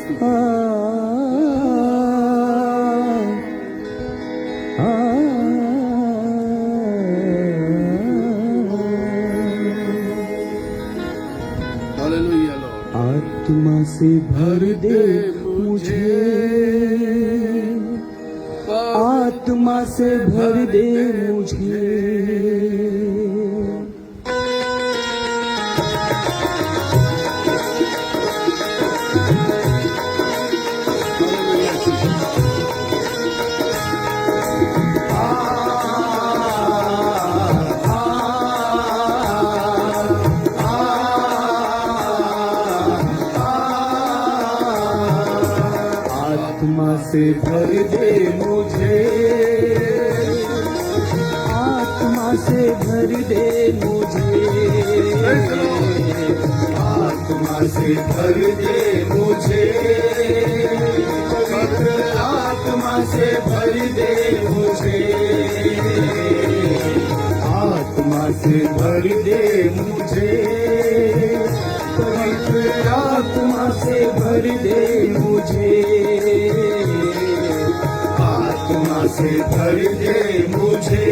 स्तुति। Hallelujah Lord. आत्मा से भर दे मुझे, आत्मा से भर दे मुझे। आत्मा से भर दे मुझे, आत्मा से भर दे मुझे, आत्मा से भर दे मुझे, पवित्र आत्मा से भर दे मुझे, आत्मा से भर दे मुझे, पवित्र आत्मा से भर दे मुझे, आत्मा से भर दे मुझे,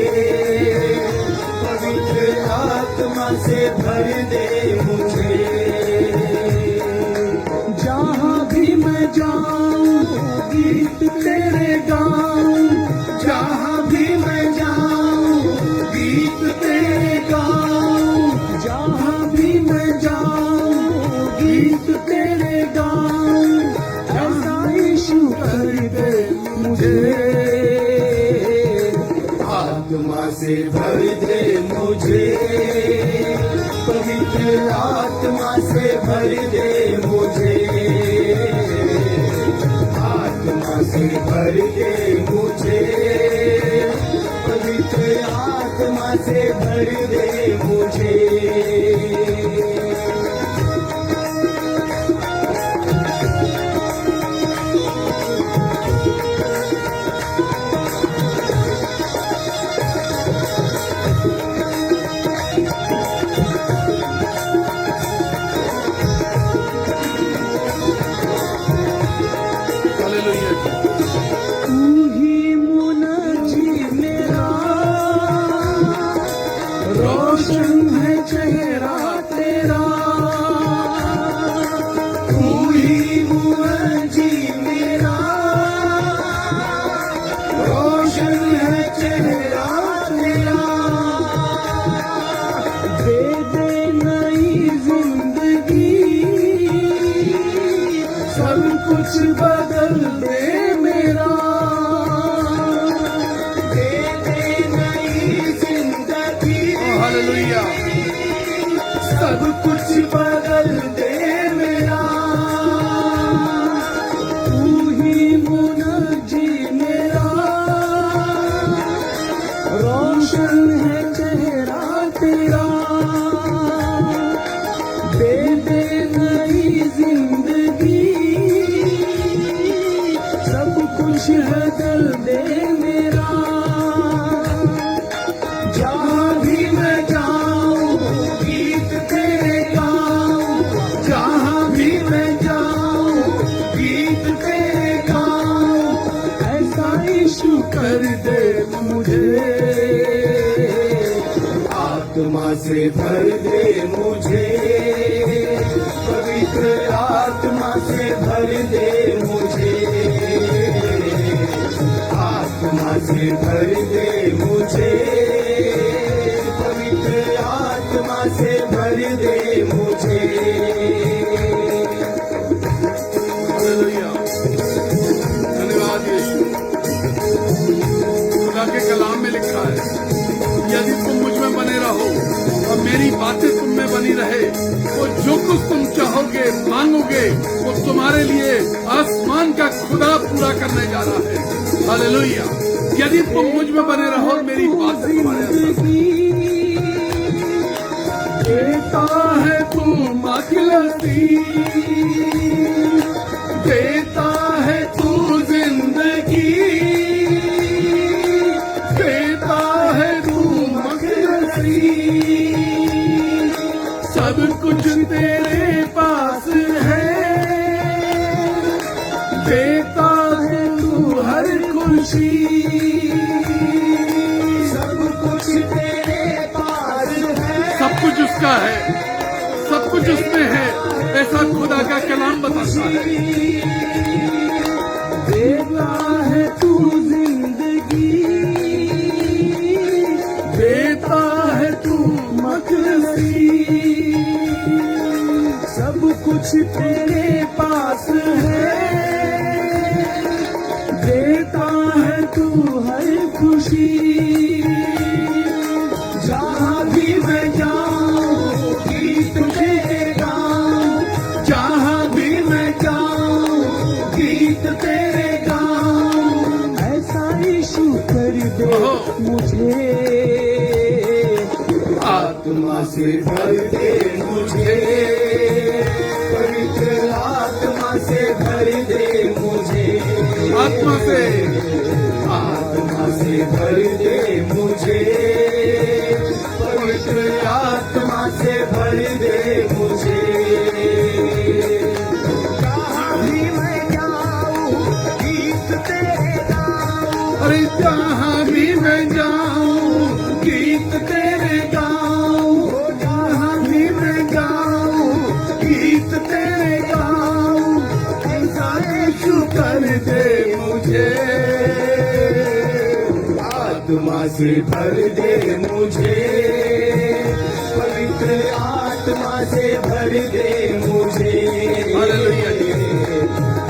पवित्र आत्मा से भर दे मुझे। जहाँ भी मैं जाऊँ गीत तेरे गाऊँ, जहाँ भी मैं जाऊँ गीत तेरे गाऊँ, जहाँ भी मैं जाऊँ गीत तेरे गाऊँ, ऐसा यीशु कर दे मुझे। आत्मा से भर दे मुझे, पवित्र आत्मा से भर दे मुझे, आत्मा से भर दे मुझे, पवित्र आत्मा से भर दे मुझे। तू ही मुनजी मेरा, रोशन है चेहरा तेरा, तू ही मुनजी मेरा, रोशन है चेहरा तेरा, दे दे नई जिंदगी, सब कुछ बदल दे मेरा, दे दे नई जिंदगी, हालेलुया। सब कुछ बदल दे मेरा, तू ही मुनजी मेरा, रोशन है चेहरा तेरा, दे दे नई जिंदगी, सब कुछ बदल दे मेरा। जहाँ भी मैं जाऊँ गीत तेरे गाऊँ, जहाँ भी मैं जाऊँ गीत तेरे गाऊँ, ऐसा यीशु कर दे मुझे। आत्मा से भर दे मुझे, पवित्र आत्मा से भर दे मुझे, आत्मा से भर दे मुझे, पवित्र आत्मा से भर दे मुझे। हालेलुया। धन्यवाद यीशु। खुदा के कलाम में लिखा है, यदि तुम मुझ में बने रहो और मेरी बातें तुम में बनी रहे, तो जो कुछ तुम चाहोगे मांगोगे वो तुम्हारे लिए आसमान का खुदा पूरा करने जा रहा है। हालेलुया। यदि तुम मुझ में बने रहो और मेरी बातें तुम्हारे अंदर, देता है तू मखलती, देता है तू जिंदगी, देता है तू मखलती, सब कुछ तेरे पास है, उसका है, सब कुछ उसमें है, ऐसा खुदा का कलाम बताता है। देता है तू जिंदगी, देता है तू मतलबी, सब कुछ तेरे पास है, देता है तू हर खुशी। जहाँ भी मैं जाऊँ गीत तेरे गाऊँ, जहाँ भी मैं जाऊँ गीत तेरे गाऊँ, ऐसा यीशु कर दे मुझे, आत्मा से भर दे मुझे, पवित्र आत्मा से भर दे मुझे, आत्मा से भर दे मुझे, पवित्र आत्मा से भर दे मुझे। जहाँ भी मैं जाऊँ गीत तेरे गाऊँ, अरे जहाँ भी मैं जाऊँ गीत तेरे गाऊँ, जहाँ भी मैं जाऊँ गीत तेरे गाऊँ, ऐसा यीशु कर दे मुझे, आत्मा से भर दे मुझे, पवित्र आत्मा से भर दे मुझे,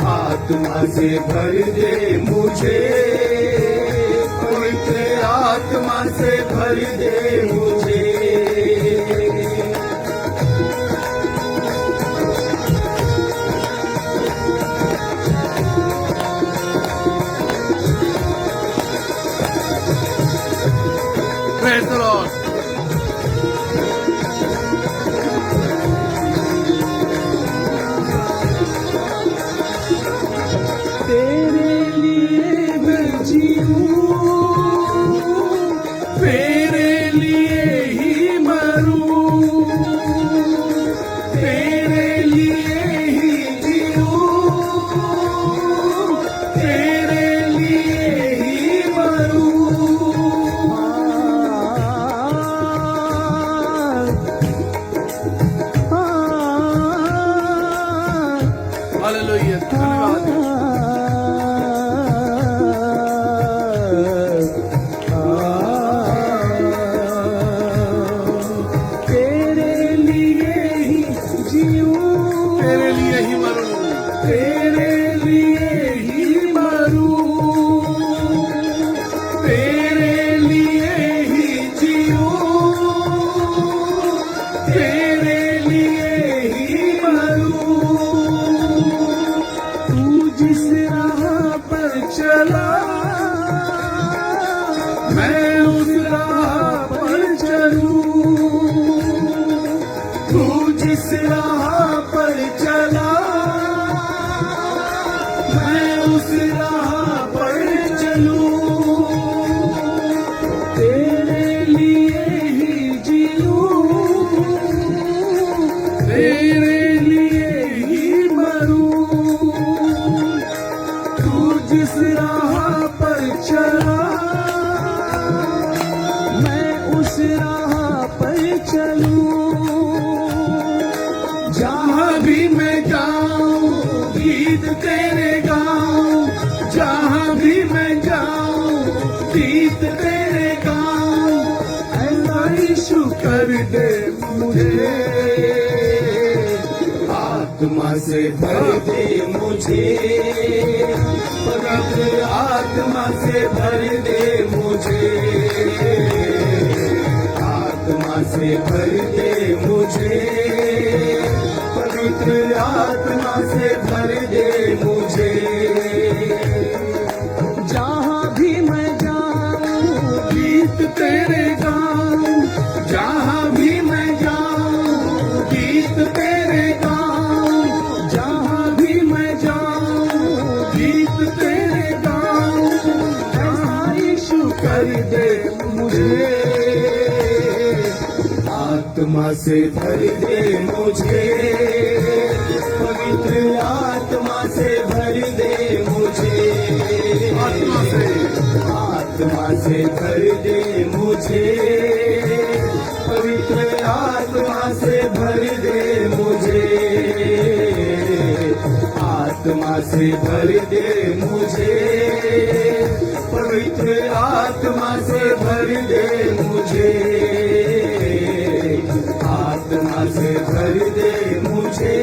आत्मा से भर दे मुझे, पवित्र आत्मा से भर दे मुझे। Praise the Lord. तेरे लिए मैं जीऊँ, तेरे लिए ही मरूं, तेरे लिए ही जीऊँ, तेरे लिए ही मरूँ। हालेलुया, धन्यवाद। तेरे लिए ही जीऊँ, तेरे लिए ही मरूं, तेरे लिए ही मरूँ, तेरे लिए ही जीऊँ, तेरे लिए ही मरूँ। तू जिस राह पर चला मैं उस राह पर चलूं, तू जिस राह पर चला मैं उस राह पर चलूं, तेरे लिए ही जीऊँ, तेरे लिए ही मरूं। तू जिस राह पर चला मैं उस राह पर चलूं, जहाँ भी मैं जाऊँ गीत तेरे गाऊँ, जहाँ भी मैं जाऊँ गीत तेरे गाऊँ, ऐसा यीशु कर दे मुझे, आत्मा से भर दे मुझे, पवित्र आत्मा से भर दे मुझे, आत्मा से भर दे मुझे, पवित्र आत्मा से भर दे मुझे। जहाँ भी मैं जाऊँ गीत तेरे गाऊँ, जहाँ भी मैं जाऊँ गीत तेरे गाऊँ, जहाँ भी मैं जाऊँ गीत तेरे गाऊँ, ऐसा यीशु कर दे मुझे, आत्मा से भर दे मुझे, पवित्र आत्मा से भर दे मुझे, आत्मा से भर दे मुझे, पवित्र आत्मा से भर दे मुझे, आत्मा से भर दे मुझे, पवित्र आत्मा से भर दे मुझे, आत्मा से भर दे मुझे,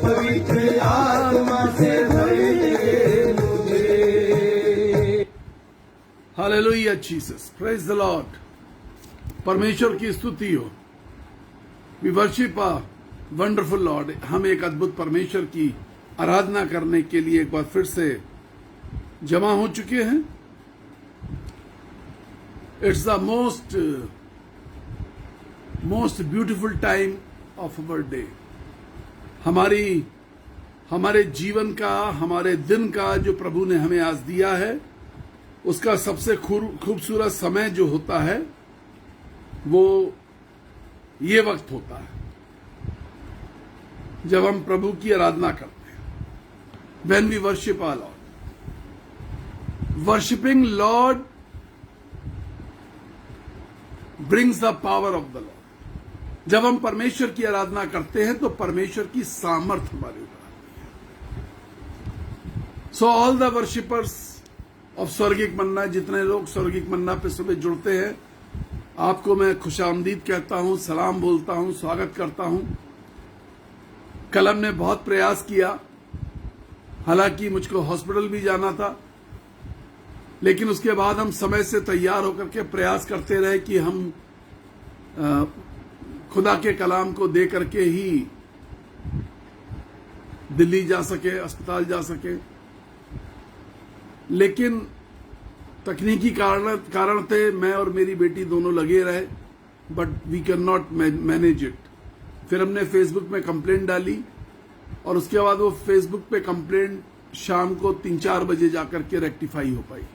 पवित्र आत्मा से भर दे मुझे। Hallelujah Jesus, praise the Lord. परमेश्वर की स्तुति हो। We worship a wonderful Lord. हम एक अद्भुत परमेश्वर की आराधना करने के लिए एक बार फिर से जमा हो चुके हैं। It's the most beautiful time of our day. हमारे जीवन का, हमारे दिन का जो प्रभु ने हमें आज दिया है, उसका सबसे खूबसूरत समय जो होता है वो ये वक्त होता है जब हम प्रभु की आराधना करते हैं। When we worship our Lord. Worshipping Lord brings the power of the Lord. जब हम परमेश्वर की आराधना करते हैं तो परमेश्वर की सामर्थ हमारे ऊपर आती है। So all the worshippers of स्वर्गिक मन्ना, जितने लोग स्वर्गिक मन्ना पे सुबह जुड़ते हैं, आपको मैं खुशामदीद कहता हूं, सलाम बोलता हूं, स्वागत करता हूं। कल हमने बहुत प्रयास किया, हालांकि मुझको हॉस्पिटल भी जाना था, लेकिन उसके बाद हम समय से तैयार होकर के प्रयास करते रहे कि हम खुदा के कलाम को दे करके ही दिल्ली जा सके, अस्पताल जा सके। लेकिन तकनीकी कारण थे, मैं और मेरी बेटी दोनों लगे रहे, but we can not manage it. फिर हमने फेसबुक में कंप्लेंट डाली और उसके बाद वो फेसबुक पे कंप्लेंट शाम को 3-4 बजे जाकर के रेक्टिफाई हो पाई।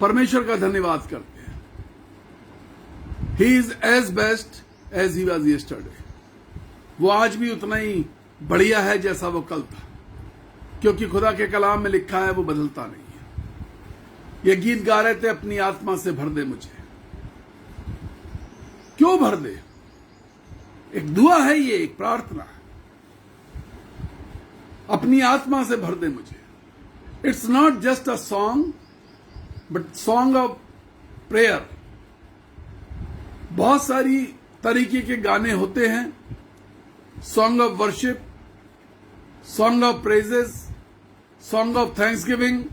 परमेश्वर का धन्यवाद करते हैं। He is as best as he was yesterday. वो आज भी उतना ही बढ़िया है जैसा वो कल था, क्योंकि खुदा के कलाम में लिखा है वो बदलता नहीं है। ये गीत गा रहे थे, अपनी आत्मा से भर दे मुझे। क्यों भर दे? एक दुआ है, ये एक प्रार्थना है। अपनी आत्मा से भर दे मुझे। It's not just a song but song of prayer. बहुत सारी तरीके के गाने होते हैं, song of worship, song of praises, song of Thanksgiving,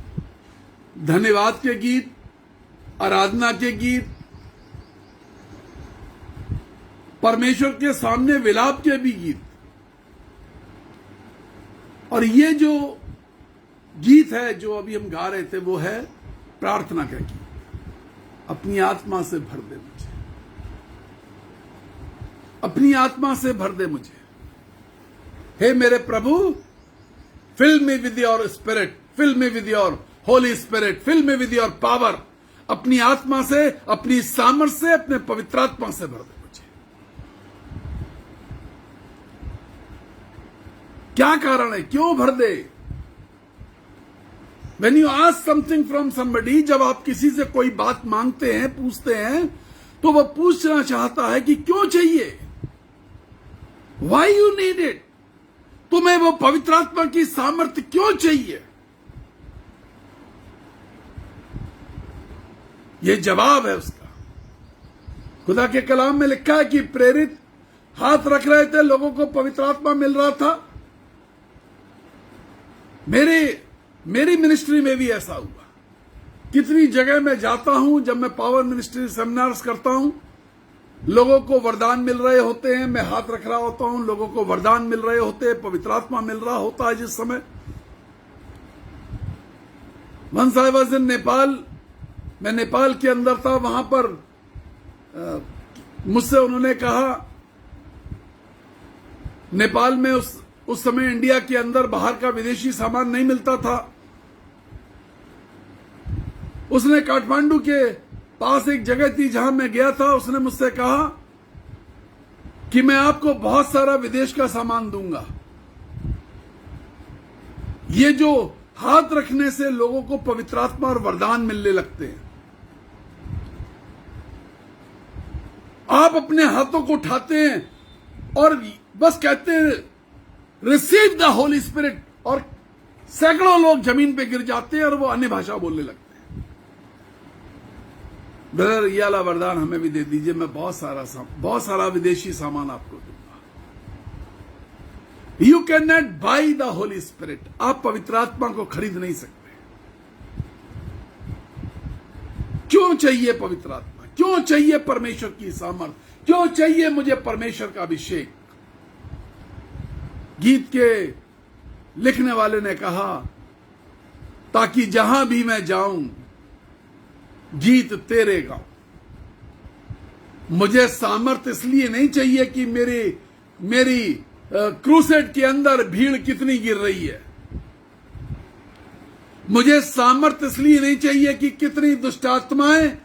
धन्यवाद के गीत, आराधना के गीत, परमेश्वर के सामने विलाप के भी गीत। और ये जो गीत है जो अभी हम गा रहे थे, वो है प्रार्थना का गीत। अपनी आत्मा से भर दे मुझे, अपनी आत्मा से भर दे मुझे। हे मेरे प्रभु, fill me with your spirit, fill me with your holy spirit, fill me with your power. अपनी आत्मा से, अपनी सामर्थ से, अपने पवित्र आत्मा से भर दे मुझे। क्या कारण है, क्यों भर दे? When you ask something from somebody, जब आप किसी से कोई बात मांगते हैं, पूछते हैं, तो वह पूछना चाहता है कि क्यों चाहिए, Why you need it? तुम्हें वो पवित्र आत्मा की सामर्थ्य क्यों चाहिए? ये जवाब है उसका। खुदा के कलाम में लिखा है कि प्रेरित हाथ रख रहे थे, लोगों को पवित्र आत्मा मिल रहा था। मेरी मिनिस्ट्री में भी ऐसा हुआ। कितनी जगह मैं जाता हूं, जब मैं पावर मिनिस्ट्री सेमिनार्स करता हूं, लोगों को वरदान मिल रहे होते हैं, मैं हाथ रख रहा होता हूं, लोगों को वरदान मिल रहे होते हैं, पवित्र आत्मा मिल रहा होता है। जिस समय once I was in Nepal, मैं नेपाल के अंदर था, वहां पर मुझसे उन्होंने कहा, नेपाल में उस समय इंडिया के अंदर बाहर का विदेशी सामान नहीं मिलता था। उसने काठमांडू के पास एक जगह थी जहां मैं गया था, उसने मुझसे कहा कि मैं आपको बहुत सारा विदेश का सामान दूंगा। ये जो हाथ रखने से लोगों को पवित्र आत्मा और वरदान मिलने लगते हैं। आप अपने हाथों को उठाते हैं और बस कहते हैं रिसीव द होली स्पिरिट, और सैकड़ों लोग जमीन पे गिर जाते हैं और वो अन्य भाषा बोलने लगते हैं। ब्रदर, ये वाला वरदान हमें भी दे दीजिए, मैं बहुत सारा विदेशी सामान आपको दूंगा। You can not by the Holi spirit. आप पवित्र आत्मा को खरीद नहीं सकते। क्यों चाहिए पवित्र आत्मा? क्यों चाहिए परमेश्वर की सामर्थ? क्यों चाहिए मुझे परमेश्वर का अभिषेक? गीत के लिखने वाले ने कहा, ताकि जहां भी मैं जाऊं गीत तेरे गाऊं। मुझे सामर्थ इसलिए नहीं चाहिए कि मेरी क्रूसेड के अंदर भीड़ कितनी गिर रही है। मुझे सामर्थ इसलिए नहीं चाहिए कि कितनी दुष्ट आत्माएं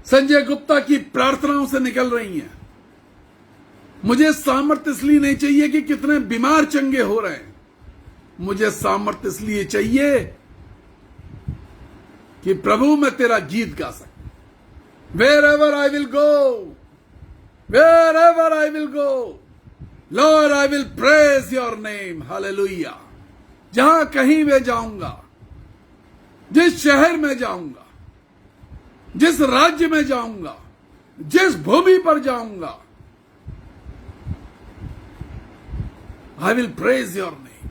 संजय गुप्ता की प्रार्थनाओं से निकल रही हैं। मुझे सामर्थ इसलिए नहीं चाहिए कि कितने बीमार चंगे हो रहे हैं। मुझे सामर्थ इसलिए चाहिए कि प्रभु मैं तेरा गीत गा सकूं। Wherever I will go, Lord I will praise your name, hallelujah. जहां कहीं मैं जाऊंगा, जिस शहर में जाऊंगा, जिस राज्य में जाऊंगा, जिस भूमि पर जाऊंगा, आई will praise your name,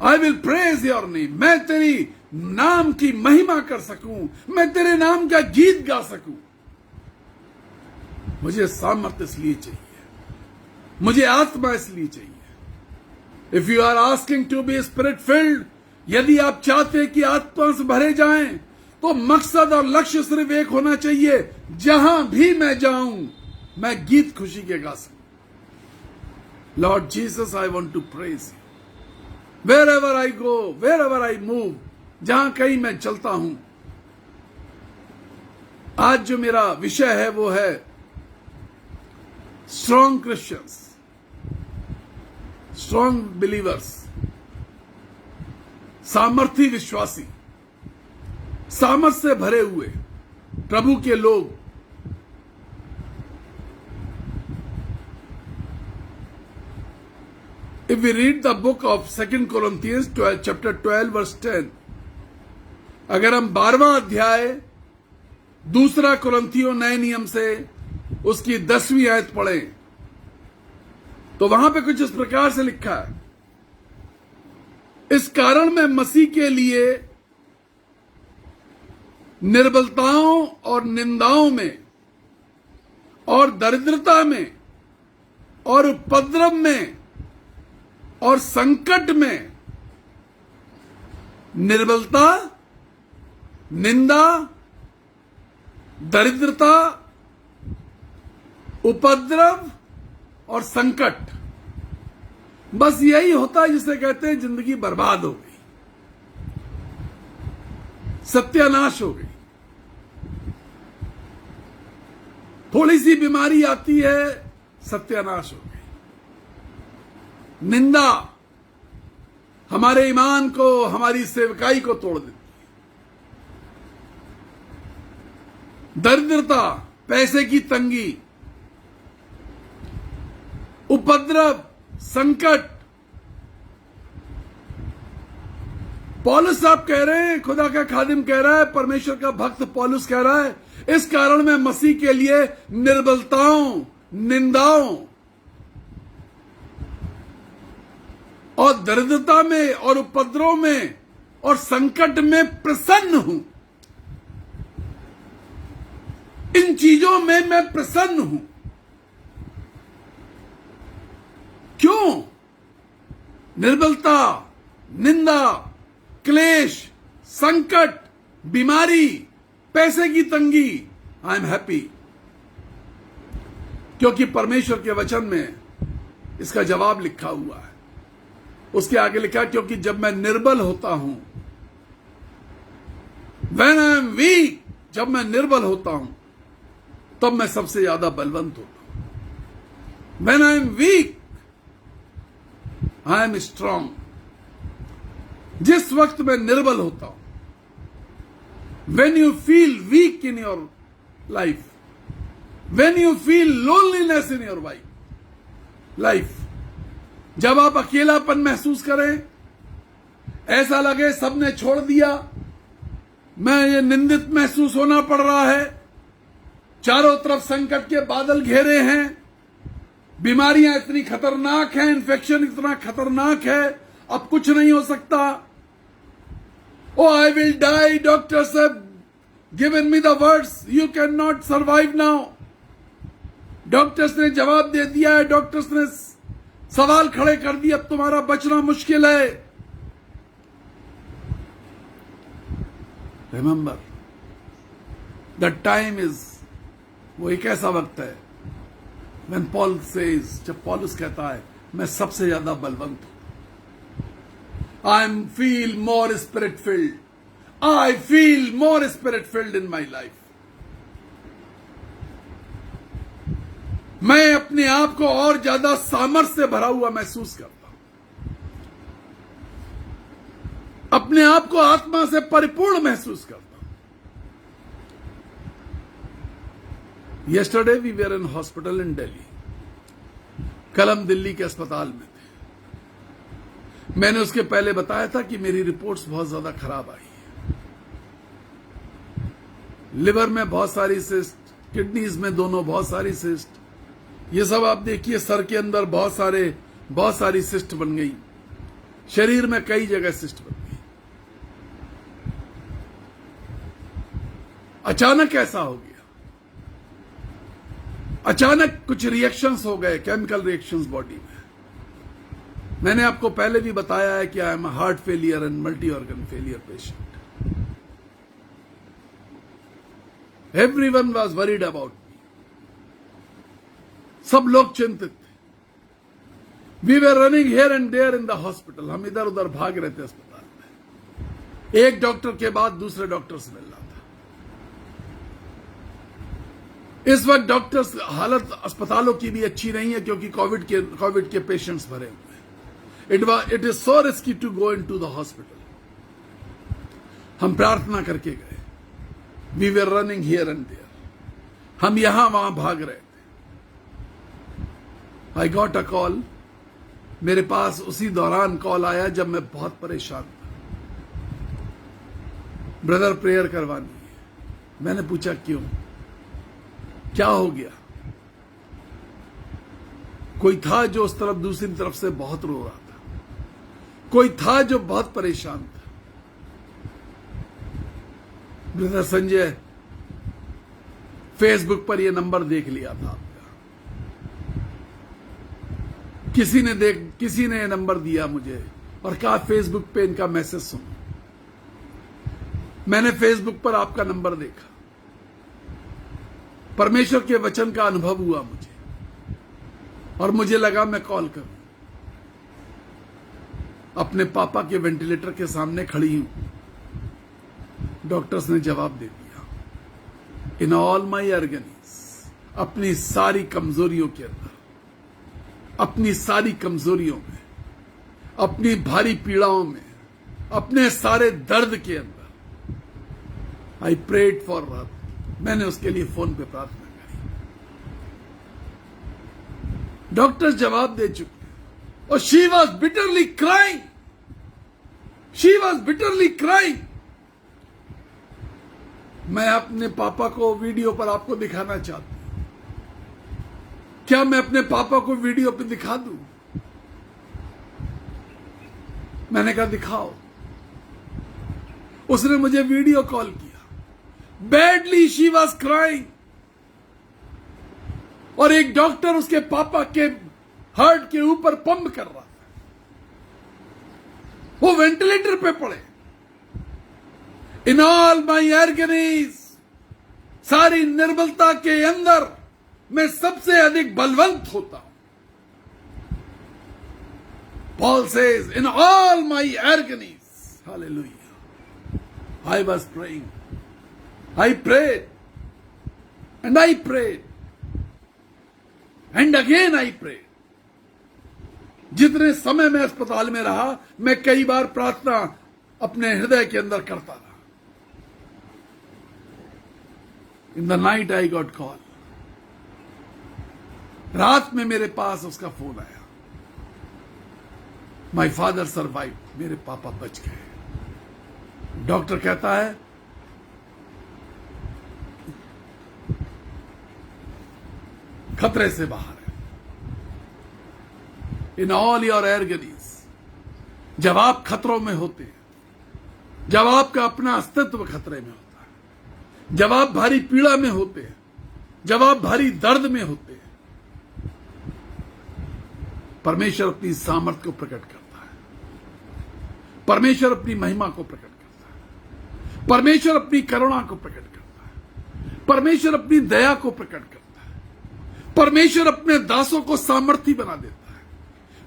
I will praise your name. मैं तेरी नाम की महिमा कर सकूं, मैं तेरे नाम का गीत गा सकूं। मुझे सामर्थ इसलिए चाहिए, मुझे आत्मा इसलिए चाहिए। If you are asking to be spirit filled, यदि आप चाहते हैं कि आत्मा से भरे जाएं, तो मकसद और लक्ष्य सिर्फ एक होना चाहिए, जहां भी मैं जाऊं मैं गीत खुशी के गा सकूं। Lord Jesus, I want to praise you wherever I go, wherever I move. जहां कहीं मैं चलता हूं। आज जो मेरा विषय है वो है स्ट्रॉन्ग क्रिश्चियंस, स्ट्रॉन्ग बिलीवर्स, सामर्थी विश्वासी, सामर्थ से भरे हुए प्रभु के लोग। If we read the book of 2 Corinthians chapter 12 verse 10, अगर हम 12वां अध्याय 2 कुरिन्थियों नए नियम से उसकी 10वीं आयत पढ़ें, तो वहां पे कुछ इस प्रकार से लिखा है, इस कारण मैं मसीह के लिए निर्बलताओं और निंदाओं में और दरिद्रता में और उपद्रव में और संकट में, निर्बलता, निंदा, दरिद्रता, उपद्रव और संकट, बस यही होता है जिसे कहते हैं जिंदगी बर्बाद हो गई, सत्यानाश हो गई। थोड़ी सी बीमारी आती है, सत्यानाश हो गई। निंदा हमारे ईमान को, हमारी सेवकाई को तोड़ देती है। दरिद्रता, पैसे की तंगी, उपद्रव, संकट। पौलुस साहब कह रहे हैं, खुदा का खादिम कह रहा है, परमेश्वर का भक्त पौलुस कह रहा है, इस कारण मैं मसीह के लिए निर्बलताओं, निंदाओं और दरिद्रता में और उपद्रव में और संकट में प्रसन्न हूं। इन चीजों में मैं प्रसन्न हूं। क्यों? निर्बलता, निंदा, क्लेश, संकट, बीमारी, पैसे की तंगी, आई एम हैप्पी। क्योंकि परमेश्वर के वचन में इसका जवाब लिखा हुआ है। उसके आगे लिखा, क्योंकि जब मैं निर्बल होता हूं, व्हेन आई एम वीक, जब मैं निर्बल होता हूं तब मैं सबसे ज्यादा बलवंत होता हूं। When I am weak I am strong. जिस वक्त मैं निर्बल होता हूं, when you feel weak in your life, when you feel loneliness in your life, जब आप अकेलापन महसूस करें, ऐसा लगे सबने छोड़ दिया, मैं ये निंदित महसूस होना पड़ रहा है, चारों तरफ संकट के बादल घेरे हैं, बीमारियां इतनी खतरनाक हैं, इन्फेक्शन इतना खतरनाक है, अब कुछ नहीं हो सकता, oh I will die, doctors have given me the words, you can not survive now. Doctors ने जवाब दे दिया है, डॉक्टर्स ने सवाल खड़े कर दिए, अब तुम्हारा बचना मुश्किल है। रिमेंबर द टाइम इज, वो एक ऐसा वक्त है when Paul says, जब पॉलुस कहता है मैं सबसे ज्यादा बलवंत हूं, I feel more spirit filled, I feel more spirit filled in my life। मैं अपने आप को और ज्यादा सामर्थ्य से भरा हुआ महसूस करता हूं, अपने आप को आत्मा से परिपूर्ण महसूस करता हूं। Yesterday we were in hospital in Delhi, कल हम दिल्ली के अस्पताल में थे। मैंने उसके पहले बताया था कि मेरी रिपोर्ट्स बहुत ज्यादा खराब आई है, लिवर में बहुत सारी सिस्ट, किडनीज में दोनों बहुत सारी सिस्ट, ये सब आप देखिए, सर के अंदर बहुत सारी सिस्ट बन गई, शरीर में कई जगह सिस्ट बन गई। अचानक ऐसा हो गया, अचानक कुछ रिएक्शंस हो गए, केमिकल रिएक्शंस बॉडी में। मैंने आपको पहले भी बताया है कि I am heart failure and multi organ failure patient. Everyone was worried about me, सब लोग चिंतित थे। We were running here and there in the hospital, हम इधर उधर भाग रहे थे अस्पताल में, एक डॉक्टर के बाद दूसरे डॉक्टर से मिल रहा था। इस वक्त डॉक्टर्स हालत अस्पतालों की भी अच्छी नहीं है, क्योंकि कोविड के पेशेंट्स भरे हुए हैं। It is so risky to go into the hospital. हम प्रार्थना करके गए, we were running here and there, हम यहां वहां भाग रहे थे। आई गॉट अ कॉल, मेरे पास उसी दौरान कॉल आया जब मैं बहुत परेशान था, ब्रदर प्रेयर करवानी है। मैंने पूछा क्यों, क्या हो गया? कोई था जो उस तरफ दूसरी तरफ से बहुत रो रहा था, कोई था जो बहुत परेशान था। ब्रदर संजय, फेसबुक पर यह नंबर देख लिया था आपका, किसी ने यह नंबर दिया मुझे और कहा फेसबुक पे इनका मैसेज सुनो। मैंने फेसबुक पर आपका नंबर देखा, परमेश्वर के वचन का अनुभव हुआ मुझे, और मुझे लगा मैं कॉल करूं। अपने पापा के वेंटिलेटर के सामने खड़ी हूं, डॉक्टर्स ने जवाब दे दिया, इन ऑल माई एर्गनीज, अपनी सारी कमजोरियों के अंदर, अपनी सारी कमजोरियों में, अपनी भारी पीड़ाओं में, अपने सारे दर्द के अंदर, आई प्रेड फॉर हर, मैंने उसके लिए फोन पे प्रार्थना करी। डॉक्टर्स जवाब दे चुके और she was bitterly crying, she was bitterly crying. मैं अपने पापा को वीडियो पर आपको दिखाना चाहता हूं। क्या मैं अपने पापा को वीडियो पे दिखा दूं? मैंने कहा दिखाओ। उसने मुझे वीडियो कॉल किया, बैडली शी वॉज क्राइंग, और एक डॉक्टर उसके पापा के हार्ट के ऊपर पंप कर रहा था, वो वेंटिलेटर पे पड़े। इन ऑल माई एर्गनीज, सारी निर्बलता के अंदर मैं सबसे अधिक बलवंत होता हूं। Paul says in all my agonies, hallelujah. I was praying, I prayed, and I prayed, and again I prayed. जितने समय मैं अस्पताल में रहा, मैं कई बार प्रार्थना अपने हृदय के अंदर करता रहा। In the night I got call. रात में मेरे पास उसका फोन आया, माय फादर सर्वाइव, मेरे पापा बच गए। डॉक्टर कहता है खतरे से बाहर है। इन ऑल योर एर्गनीज, जब आप खतरों में होते हैं, जब आपका अपना अस्तित्व खतरे में होता है, जब आप भारी पीड़ा में होते हैं, जब आप भारी दर्द में होते हैं, परमेश्वर अपनी सामर्थ को प्रकट करता है, परमेश्वर अपनी महिमा को प्रकट करता है, परमेश्वर अपनी करुणा को प्रकट करता है, परमेश्वर अपनी दया को प्रकट करता है, परमेश्वर अपने दासों को सामर्थी बना देता है,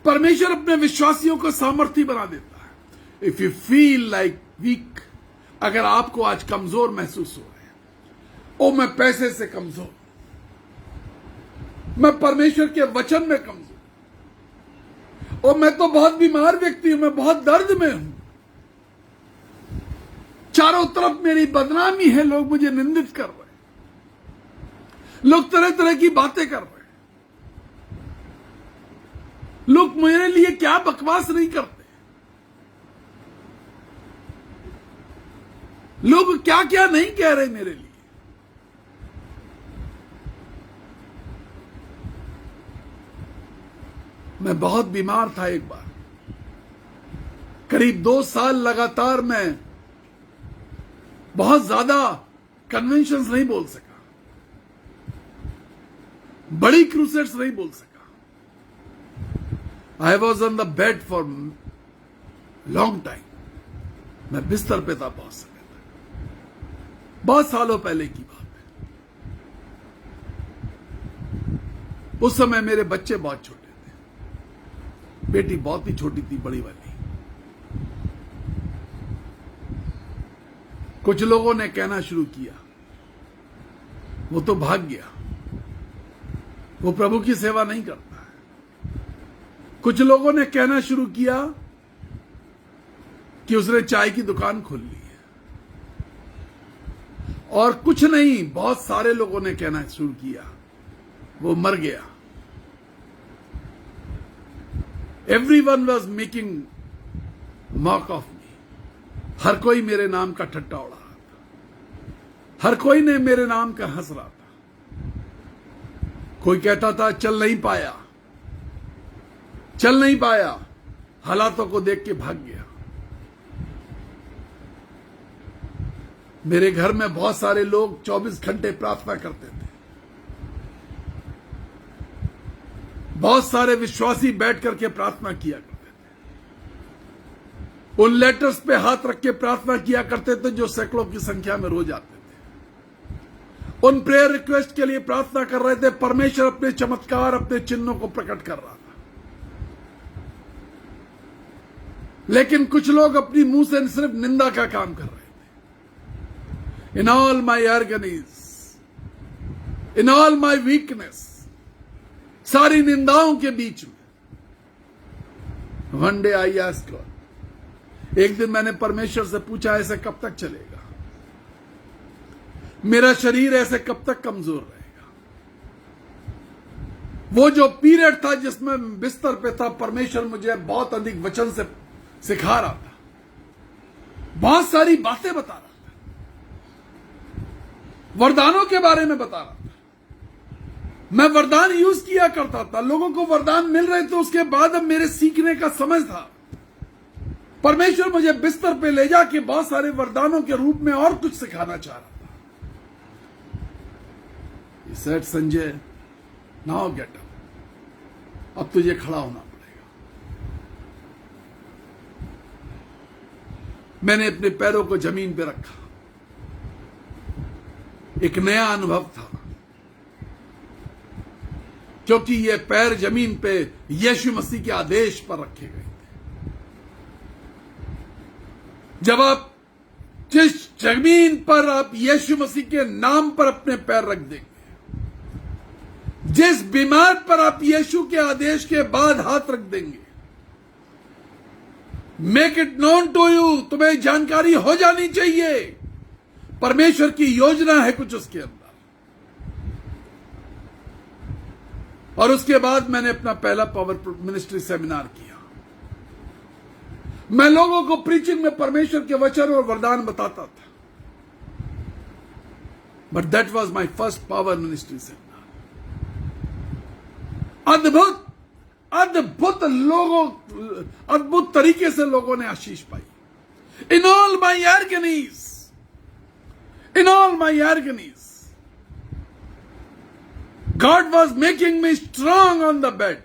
परमेश्वर अपने विश्वासियों को सामर्थी बना देता है। If you feel like weak, अगर आपको आज कमजोर महसूस हो रहे हैं, ओ मैं पैसे से कमजोर, मैं परमेश्वर के वचन में कमजोर, और मैं तो बहुत बीमार व्यक्ति हूं, मैं बहुत दर्द में हूं, चारों तरफ मेरी बदनामी है, लोग मुझे निंदित कर रहे हैं, लोग तरह तरह की बातें कर रहे हैं, लोग मेरे लिए क्या बकवास नहीं करते, लोग क्या क्या नहीं कह रहे मेरे लिए। मैं बहुत बीमार था एक बार, करीब 2 साल लगातार मैं बहुत ज्यादा कन्वेंशंस नहीं बोल सका, बड़ी क्रूसेड्स नहीं बोल सका। I was on the bed for long time, मैं बिस्तर पे था बहुत समय तक, बहुत सालों पहले की बात है। उस समय मेरे बच्चे बहुत छोटे, बेटी बहुत ही छोटी थी, बड़ी वाली। कुछ लोगों ने कहना शुरू किया वो तो भाग गया, वो प्रभु की सेवा नहीं करता है। कुछ लोगों ने कहना शुरू किया कि उसने चाय की दुकान खोल ली है, और कुछ नहीं, बहुत सारे लोगों ने कहना शुरू किया वो मर गया। Everyone was making mock of me. हर कोई मेरे नाम का ठट्टा उड़ा रहा था, हर कोई ने मेरे नाम का हंस रहा था। कोई कहता था चल नहीं पाया, चल नहीं पाया, हालातों को देख के भाग गया। मेरे घर में बहुत सारे लोग 24 घंटे प्रार्थना करते थे, बहुत सारे विश्वासी बैठ करके प्रार्थना किया करते थे, उन लेटर्स पे हाथ रख के प्रार्थना किया करते थे जो सैकड़ों की संख्या में रोज आते थे। उन प्रेयर रिक्वेस्ट के लिए प्रार्थना कर रहे थे, परमेश्वर अपने चमत्कार, अपने चिन्हों को प्रकट कर रहा था। लेकिन कुछ लोग अपनी मुंह से सिर्फ निंदा का काम कर रहे थे। In all my agonies, in all my weakness, सारी निंदाओं के बीच में one day I asked God, एक दिन मैंने परमेश्वर से पूछा ऐसे कब तक चलेगा, मेरा शरीर ऐसे कब तक कमजोर रहेगा। वो जो पीरियड था जिसमें बिस्तर पे था, परमेश्वर मुझे बहुत अधिक वचन से सिखा रहा था, बहुत सारी बातें बता रहा था, वरदानों के बारे में बता रहा था। मैं वरदान यूज किया करता था, लोगों को वरदान मिल रहे थे, उसके बाद अब मेरे सीखने का समय था। परमेश्वर मुझे बिस्तर पे ले जाके बहुत सारे वरदानों के रूप में और कुछ सिखाना चाह रहा था। He said, Sanjay, now get up, अब तुझे खड़ा होना पड़ेगा। मैंने अपने पैरों को जमीन पे रखा, एक नया अनुभव था, क्योंकि ये पैर जमीन पे यीशु मसीह के आदेश पर रखे गए थे। जब आप जिस जमीन पर आप यीशु मसीह के नाम पर अपने पैर रख देंगे, जिस बीमार पर आप यीशु के आदेश के बाद हाथ रख देंगे, make it known to you, तुम्हें जानकारी हो जानी चाहिए परमेश्वर की योजना है कुछ उसके अंदर। और उसके बाद मैंने अपना पहला पावर मिनिस्ट्री सेमिनार किया। मैं लोगों को प्रीचिंग में परमेश्वर के वचन और वरदान बताता था, but that was my first power ministry seminar. अद्भुत अद्भुत लोगों, अद्भुत तरीके से लोगों ने आशीष पाई। In all my agonies, in all my agonies, God was making me strong on the bed.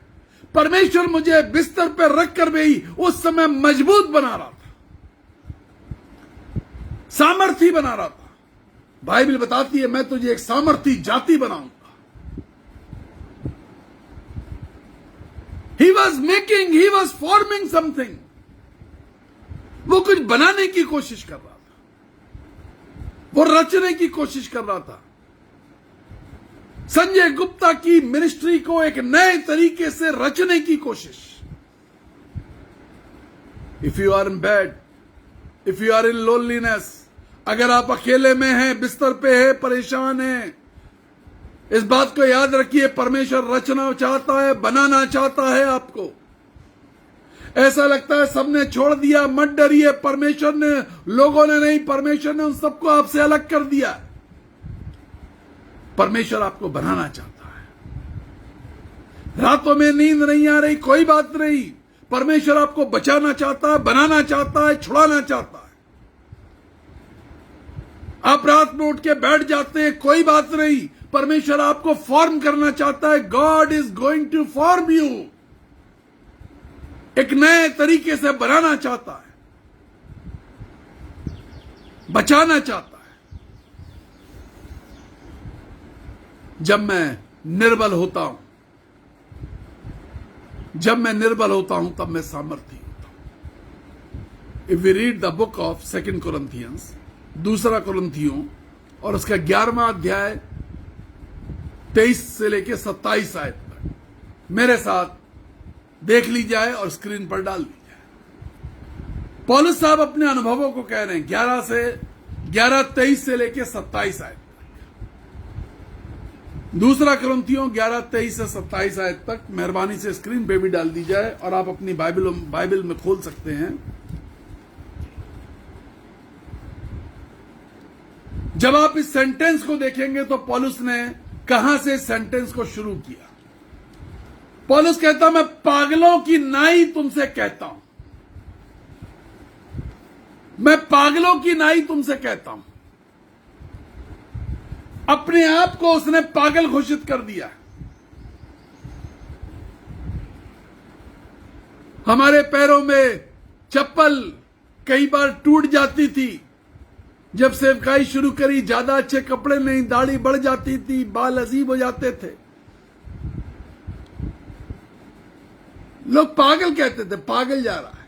परमेश्वर मुझे बिस्तर पर रखकर भी उस समय मजबूत बना रहा था, सामर्थी बना रहा था। बाइबल बताती है, मैं तुझे एक सामर्थी जाति बनाऊंगा। He was making, he was forming something. वो कुछ बनाने की कोशिश कर रहा था, वो रचने की कोशिश कर रहा था। संजय गुप्ता की मिनिस्ट्री को एक नए तरीके से रचने की कोशिश। If you are in bed, if you are in loneliness, अगर आप अकेले में हैं, बिस्तर पे हैं, परेशान हैं, इस बात को याद रखिए, परमेश्वर रचना चाहता है, बनाना चाहता है आपको। ऐसा लगता है सबने छोड़ दिया, मत डरिए, परमेश्वर ने, लोगों ने नहीं, परमेश्वर ने उन सबको आपसे अलग कर दिया। परमेश्वर आपको बनाना चाहता है। रातों में नींद नहीं आ रही, कोई बात नहीं, परमेश्वर आपको बचाना चाहता है, बनाना चाहता है, छुड़ाना चाहता है। आप रात में उठ के बैठ जाते हैं, कोई बात नहीं, परमेश्वर आपको फॉर्म करना चाहता है। God is going to form you, एक नए तरीके से बनाना चाहता है, बचाना चाहता है। जब मैं निर्बल होता हूं, जब मैं निर्बल होता हूं, तब मैं सामर्थी होता हूं। If we read the book of 2 Corinthians, दूसरा कोरिन्थियों, और उसका 11वां अध्याय 23 से लेकर 27 आयत तक मेरे साथ देख ली जाए और स्क्रीन पर डाल दी जाए। पौलुस साहब अपने अनुभवों को कह रहे हैं, 23 से लेकर 27 आयत तक। दूसरा कोरिन्थियों 11:23 से 27 आयत तक मेहरबानी से स्क्रीन पे भी डाल दी जाए, और आप अपनी बाइबल में खोल सकते हैं। जब आप इस सेंटेंस को देखेंगे तो पौलुस ने कहां से सेंटेंस को शुरू किया। पौलुस कहता, मैं पागलों की नाई तुमसे कहता हूं, मैं पागलों की नाई तुमसे कहता हूं। अपने आप को उसने पागल घोषित कर दिया। हमारे पैरों में चप्पल कई बार टूट जाती थी। जब सेवकाई शुरू करी, ज्यादा अच्छे कपड़े नहीं, दाढ़ी बढ़ जाती थी, बाल अजीब हो जाते थे, लोग पागल कहते थे, पागल जा रहा है।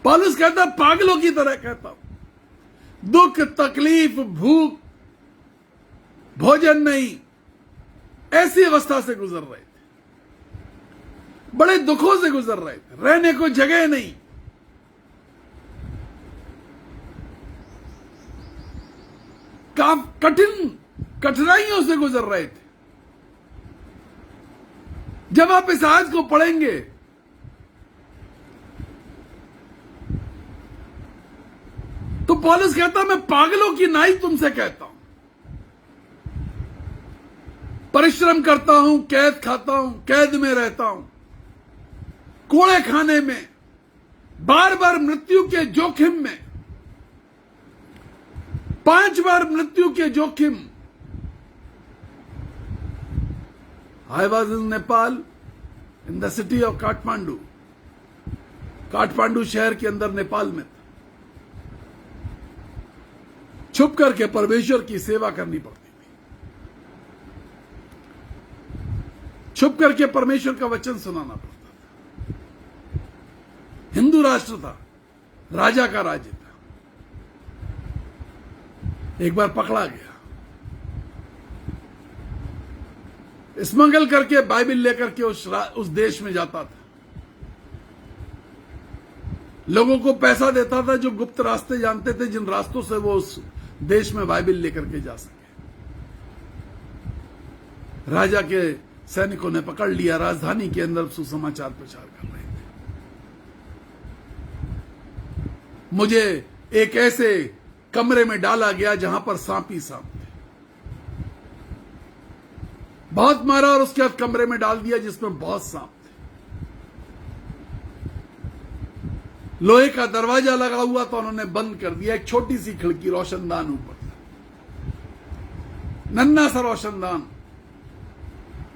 पौलुस कहता, पागलों की तरह कहता हूं। दुख, तकलीफ, भूख, भोजन नहीं, ऐसी अवस्था से गुजर रहे थे, बड़े दुखों से गुजर रहे थे, रहने को जगह नहीं। कठिनाइयों से गुजर रहे थे। जब आप इस आयत को पढ़ेंगे तो पौलुस कहता, मैं पागलों की नाई तुमसे कहता हूं। परिश्रम करता हूं, कैद खाता हूं, कैद में रहता हूं, कोड़े खाने में, बार बार मृत्यु के जोखिम में, 5 बार मृत्यु के जोखिम। I was in Nepal, in the city of Kathmandu. Kathmandu शहर के अंदर नेपाल में था। छुप करके परमेश्वर की सेवा करनी पड़ती थी, छुप करके परमेश्वर का वचन सुनाना पड़ता था। हिंदू राष्ट्र था, राजा का राज्य था। एक बार पकड़ा गया, स्मगल करके बाइबल लेकर के उस देश में जाता था। लोगों को पैसा देता था जो गुप्त रास्ते जानते थे, जिन रास्तों से वो उस देश में बाइबल लेकर के जा सके। राजा के सैनिकों ने पकड़ लिया, राजधानी के अंदर सुसमाचार प्रचार कर रहे थे। मुझे एक ऐसे कमरे में डाला गया जहां पर सांप ही सांप थे। बहुत मारा और उसके बाद कमरे में डाल दिया जिसमें बहुत सांप थे। लोहे का दरवाजा लगा हुआ तो उन्होंने बंद कर दिया। एक छोटी सी खिड़की, रोशनदान ऊपर था, नन्हा सा रोशनदान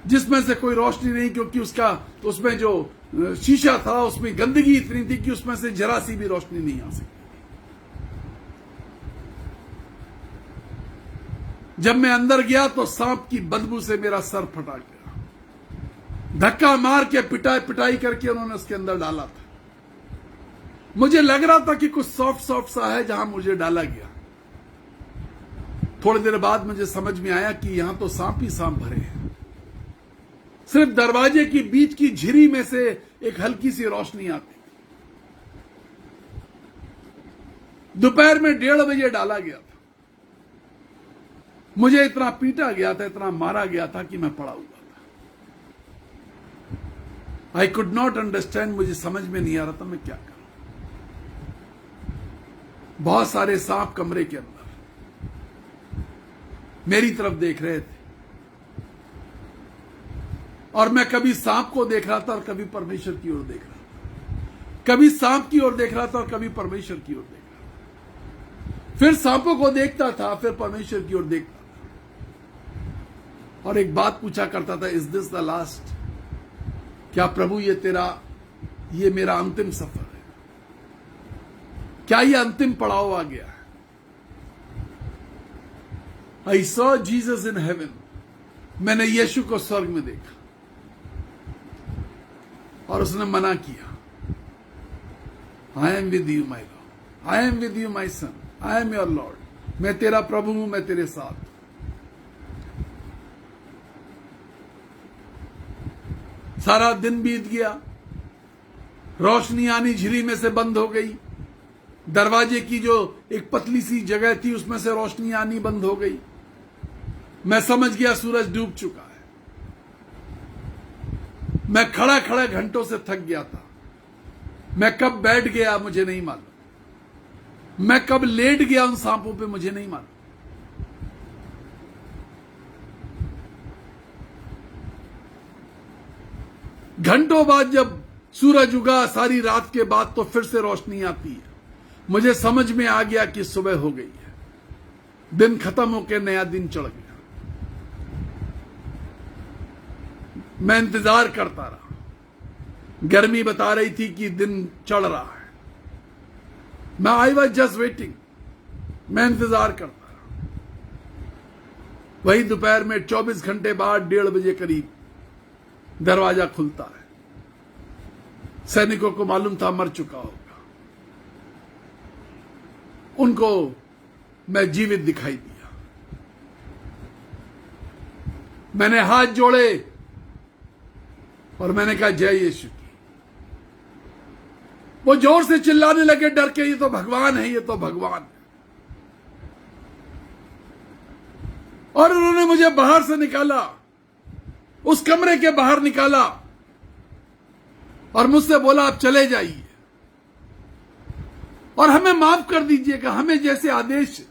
जिसमें से कोई रोशनी नहीं, क्योंकि उसमें जो शीशा था उसमें गंदगी इतनी थी कि उसमें से जरा सी भी रोशनी नहीं आ सकती। जब मैं अंदर गया तो सांप की बदबू से मेरा सर फटा गया। धक्का मार के पिटाई करके उन्होंने उसके अंदर डाला था। मुझे लग रहा था कि कुछ सॉफ्ट सा है जहां मुझे डाला गया। थोड़ी देर बाद मुझे समझ में आया कि यहां तो सांप ही सांप भरे हैं। सिर्फ दरवाजे की बीच की झिरी में से एक हल्की सी रोशनी आती। दोपहर में 1:30 बजे डाला गया था। मुझे इतना पीटा गया था, इतना मारा गया था कि मैं पड़ा हुआ था। आई कुड नॉट अंडरस्टैंड, मुझे समझ में नहीं आ रहा था मैं क्या करूं। बहुत सारे सांप कमरे के अंदर मेरी तरफ देख रहे थे और मैं कभी सांप को देख रहा था और कभी परमेश्वर की ओर देख रहा था। कभी सांप की ओर देख रहा था और कभी परमेश्वर की ओर देख रहा था। फिर सांपों को देखता था, फिर परमेश्वर की ओर देखता था और एक बात पूछा करता था, इज दिस द लास्ट? क्या प्रभु ये मेरा अंतिम सफर है? क्या ये अंतिम पड़ाव आ गया है? I saw Jesus in heaven. मैंने यीशु को स्वर्ग में देखा और उसने मना किया, I am with you my Lord, I am with you my son, I am your Lord. मैं तेरा प्रभु हूं, मैं तेरे साथ। सारा दिन बीत गया, रोशनी आनी झिरी में से बंद हो गई। दरवाजे की जो एक पतली सी जगह थी उसमें से रोशनी आनी बंद हो गई। मैं समझ गया सूरज डूब चुका है। मैं खड़ा खड़ा घंटों से थक गया था। मैं कब बैठ गया मुझे नहीं मालूम। मैं कब लेट गया उन सांपों पे मुझे नहीं मालूम। घंटों बाद जब सूरज उगा, सारी रात के बाद, तो फिर से रोशनी आती है। मुझे समझ में आ गया कि सुबह हो गई है। दिन खत्म होकर नया दिन चढ़ गया। मैं इंतजार करता रहा। गर्मी बता रही थी कि दिन चढ़ रहा है। मैं आई वॉज जस्ट वेटिंग। मैं इंतजार करता रहा। वही दोपहर में 24 घंटे बाद 1:30 बजे करीब दरवाजा खुलता है। सैनिकों को मालूम था मर चुका होगा। उनको मैं जीवित दिखाई दिया। मैंने हाथ जोड़े और मैंने कहा जय यीशु की। वो जोर से चिल्लाने लगे डर के, ये तो भगवान है, ये तो भगवान है। और उन्होंने मुझे बाहर से निकाला, उस कमरे के बाहर निकाला और मुझसे बोला आप चले जाइए और हमें माफ कर दीजिएगा, हमें जैसे आदेश।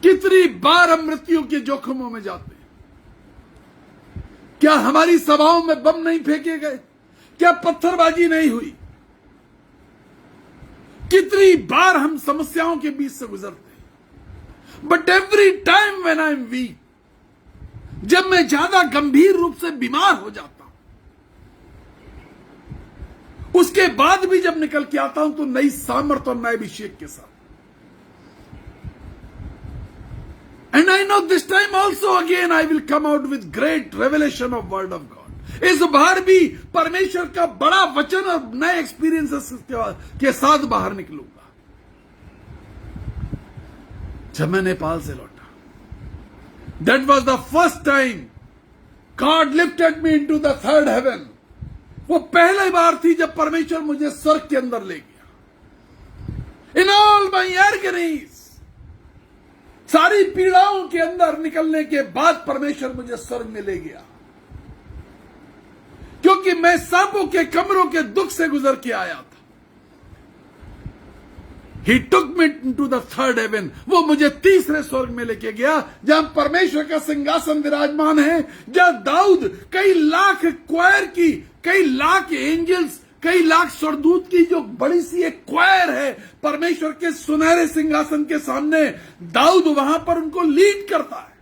कितनी बार हम मृत्यु के जोखिमों में जाते हैं। क्या हमारी सभाओं में बम नहीं फेंके गए? क्या पत्थरबाजी नहीं हुई? कितनी बार हम समस्याओं के बीच से गुजरते हैं। But every time when I am week, जब मैं ज्यादा गंभीर रूप से बीमार हो जाता हूं, उसके बाद भी जब निकल के आता हूं तो नई सामर्थ और नए अभिषेक के साथ। And I know this time also again I will come out with great revelation of word of God. इस बार भी परमेश्वर का बड़ा वचन और नए एक्सपीरियंसेस के साथ बाहर निकलूंगा। जब मैं नेपाल से लौटा, that was the first time God lifted me into the third heaven. वो पहली बार थी जब परमेश्वर मुझे स्वर्ग के अंदर ले गया। इन ऑल माई एर्गनीज, सारी पीड़ाओं के अंदर निकलने के बाद परमेश्वर मुझे स्वर्ग में ले गया, क्योंकि मैं सांपों के कमरों के दुख से गुजर के आया था। He took me into the third heaven. वो मुझे तीसरे स्वर्ग में लेके गया, जहां परमेश्वर का सिंहासन विराजमान है, जहां दाऊद कई लाख क्वायर की, कई लाख एंजल्स, कई लाख स्वर्गदूत की जो बड़ी सी एक क्वायर है परमेश्वर के सुनहरे सिंहासन के सामने, दाऊद वहां पर उनको लीड करता है।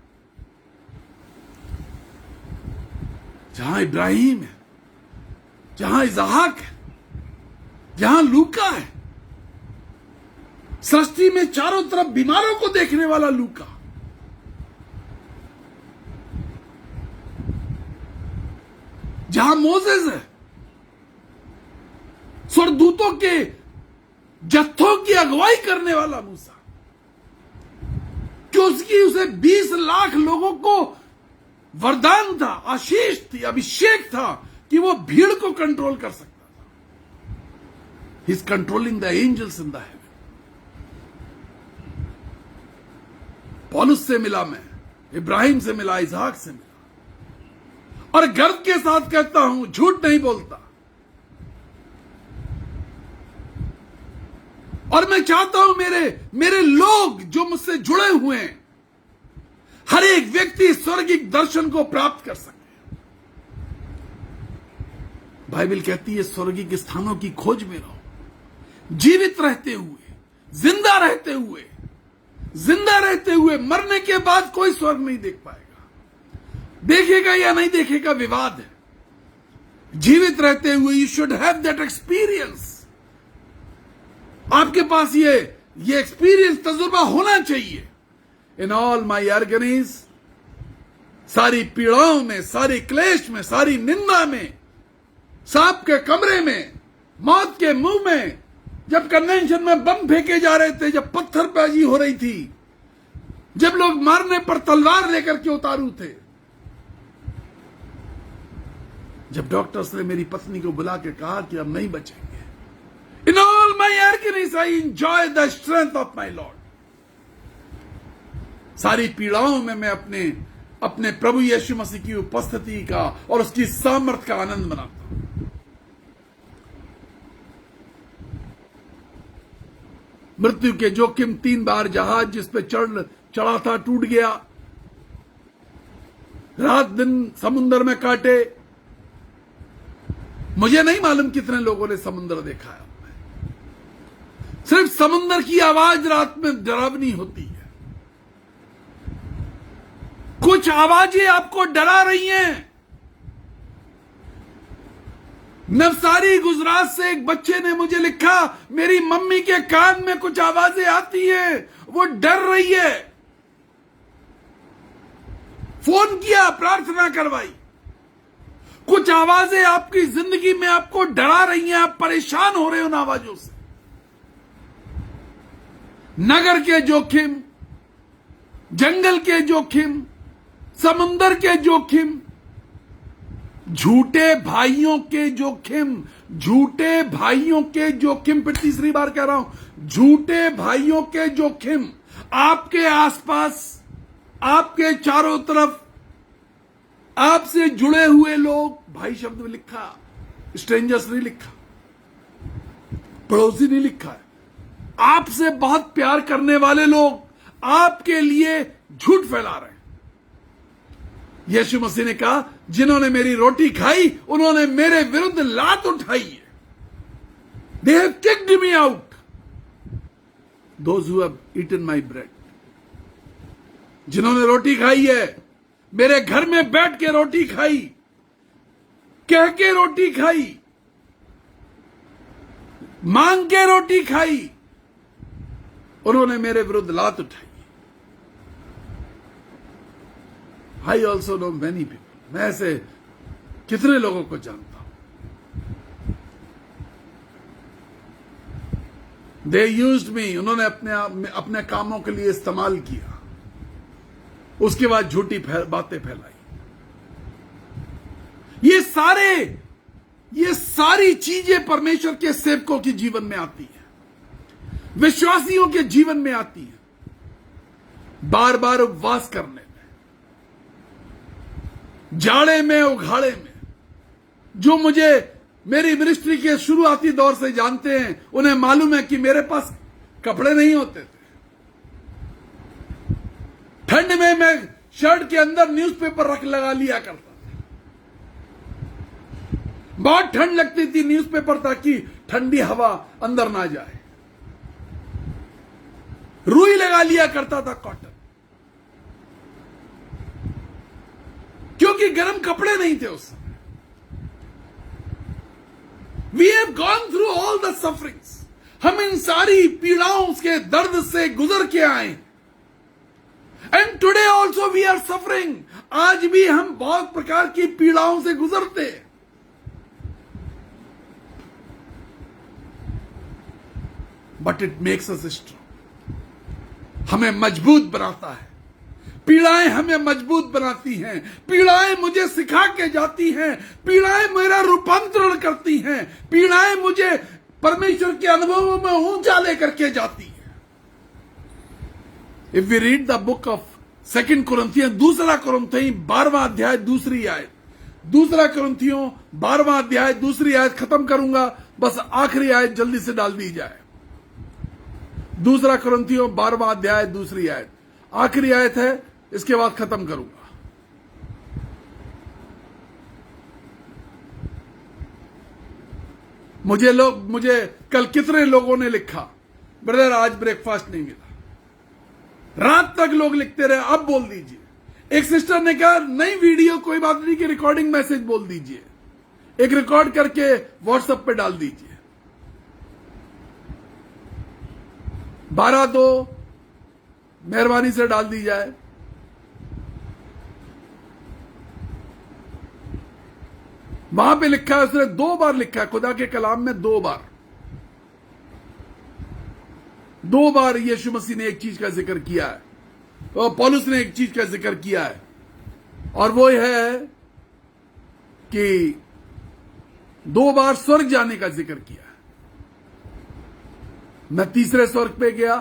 जहां इब्राहिम है, जहां इसहाक है, जहां लूका है, सृष्टि में चारों तरफ बीमारों को देखने वाला लूका, जहां मोसेस है, स्वर्गदूतों के जत्थों की अगुवाई करने वाला मूसा, कि उसे 20 लाख लोगों को वरदान था, आशीष थी, अभिषेक था कि वो भीड़ को कंट्रोल कर सकता था। He is controlling the angels in the heaven. पौलुस से मिला मैं, इब्राहिम से मिला, इसहाक से मिला, और गर्व के साथ कहता हूं, झूठ नहीं बोलता। और मैं चाहता हूं मेरे लोग जो मुझसे जुड़े हुए हैं, हर एक व्यक्ति स्वर्गिक दर्शन को प्राप्त कर सके। बाइबल कहती है स्वर्गिक स्थानों की खोज में रहो, जीवित रहते हुए, जिंदा रहते हुए मरने के बाद कोई स्वर्ग नहीं देख पाएगा। देखेगा या नहीं देखेगा विवाद है। जीवित रहते हुए you should have that experience. आपके पास ये एक्सपीरियंस, तजुर्बा होना चाहिए। इन ऑल माई एर्गनीज, सारी पीड़ाओं में, सारी क्लेश में, सारी निंदा में, सांप के कमरे में, मौत के मुंह में, जब कन्वेंशन में बम फेंके जा रहे थे, जब पत्थरबाजी हो रही थी, जब लोग मारने पर तलवार लेकर के उतारू थे, जब डॉक्टर्स ने मेरी पत्नी को बुला के कहा कि अब नहीं बचेंगे। In all my agonies I enjoy the strength of my lord. सारी पीड़ाओं में मैं अपने प्रभु यीशु मसीह की उपस्थिति का और उसकी सामर्थ का आनंद मनाता हूं। मृत्यु के जोखिम, 3 बार जहाज जिस पे चढ़ा था टूट गया, रात दिन समुद्र में काटे। मुझे नहीं मालूम कितने लोगों ने समुद्र देखा है। सिर्फ समुद्र की आवाज रात में डरावनी होती है। कुछ आवाजें आपको डरा रही हैं। नवसारी गुजरात से एक बच्चे ने मुझे लिखा, मेरी मम्मी के कान में कुछ आवाजें आती हैं, वो डर रही है। फोन किया, प्रार्थना करवाई। कुछ आवाजें आपकी जिंदगी में आपको डरा रही हैं, आप परेशान हो रहे हो उन आवाजों से। नगर के जोखिम, जंगल के जोखिम, समुंदर के जोखिम, झूठे भाइयों के जोखिम, झूठे भाइयों के जोखिम, फिर तीसरी बार कह रहा हूं, झूठे भाइयों के जोखिम आपके आसपास, आपके चारों तरफ, आपसे जुड़े हुए लोग। भाई शब्द में लिखा, स्ट्रेंजर्स नहीं लिखा, पड़ोसी नहीं लिखा है। आपसे बहुत प्यार करने वाले लोग आपके लिए झूठ फैला रहे हैं। यीशु मसीह ने कहा, जिन्होंने मेरी रोटी खाई उन्होंने मेरे विरुद्ध लात उठाई है। They have kicked me out. Those who have eaten my bread. जिन्होंने रोटी खाई है, मेरे घर में बैठ के रोटी खाई, कह के रोटी खाई, मांग के रोटी खाई, उन्होंने मेरे विरुद्ध लात उठाई। I also know many people. मैं ऐसे कितने लोगों को जानता हूं। They used me. उन्होंने अपने कामों के लिए इस्तेमाल किया, उसके बाद झूठी बातें फैलाई। ये सारी चीजें परमेश्वर के सेवकों के जीवन में आती है, विश्वासियों के जीवन में आती है। बार बार उपवास करने में, जाड़े में उघाड़े में, जो मुझे मेरी मिनिस्ट्री के शुरुआती दौर से जानते हैं उन्हें मालूम है कि मेरे पास कपड़े नहीं होते थे। ठंड में मैं शर्ट के अंदर न्यूज़पेपर रख लगा लिया करता था। बहुत ठंड लगती थी, न्यूज़पेपर ताकि ठंडी हवा अंदर ना जाए। रुई लगा लिया करता था, कॉटन, क्योंकि गर्म कपड़े नहीं थे उस समय। We have gone through all the sufferings. हम इन सारी पीड़ाओं के दर्द से गुजर के आए। And today also we are suffering. आज भी हम बहुत प्रकार की पीड़ाओं से गुजरते हैं। But it makes us strong. हमें मजबूत बनाता है। पीड़ाएं हमें मजबूत बनाती हैं। पीड़ाएं मुझे सिखा के जाती हैं। पीड़ाएं मेरा रूपांतरण करती हैं। पीड़ाएं मुझे परमेश्वर के अनुभवों में ऊंचा लेकर के जाती हैं। If we read the book of 2 Corinthians, दूसरा कुरिन्थियों 12वां अध्याय दूसरी आयत, दूसरा कुरिन्थियों 12वां अध्याय दूसरी आयत खत्म करूंगा, बस आखिरी आयत जल्दी से डाल दी जाए। दूसरा कुरिन्थियों 12वां अध्याय दूसरी आयत, आखिरी आयत है, इसके बाद खत्म करूंगा। मुझे कल कितने लोगों ने लिखा, ब्रदर आज ब्रेकफास्ट नहीं मिला। रात तक लोग लिखते रहे, अब बोल दीजिए। एक सिस्टर ने कहा नहीं वीडियो कोई बात नहीं कि रिकॉर्डिंग मैसेज बोल दीजिए, एक रिकॉर्ड करके व्हाट्सएप पे डाल दीजिए। 12-2 मेहरबानी से डाल दी जाए। वहां पे लिखा है, उसने 2 बार लिखा है, खुदा के कलाम में 2 बार यीशु मसीह ने एक चीज का जिक्र किया है, और पौलुस ने एक चीज का जिक्र किया है, और वो है कि 2 बार स्वर्ग जाने का जिक्र किया है। मैं तीसरे स्वर्ग पे गया,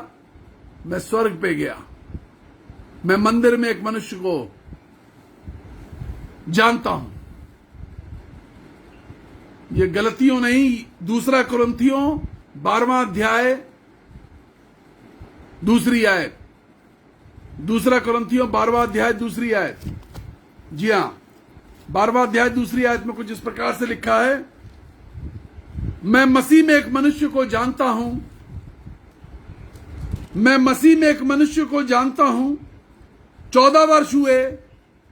मैं स्वर्ग पे गया, मैं मंदिर में एक मनुष्य को जानता हूं। ये गलतियों नहीं, दूसरा कुरिन्थियों 12वां अध्याय दूसरी आयत, दूसरा कुरिन्थियों 12वां अध्याय दूसरी आयत, जी हां 12वां अध्याय दूसरी आयत में कुछ इस प्रकार से लिखा है, मैं मसीह में एक मनुष्य को जानता हूं, मैं मसीह में एक मनुष्य को जानता हूं, 14 वर्ष हुए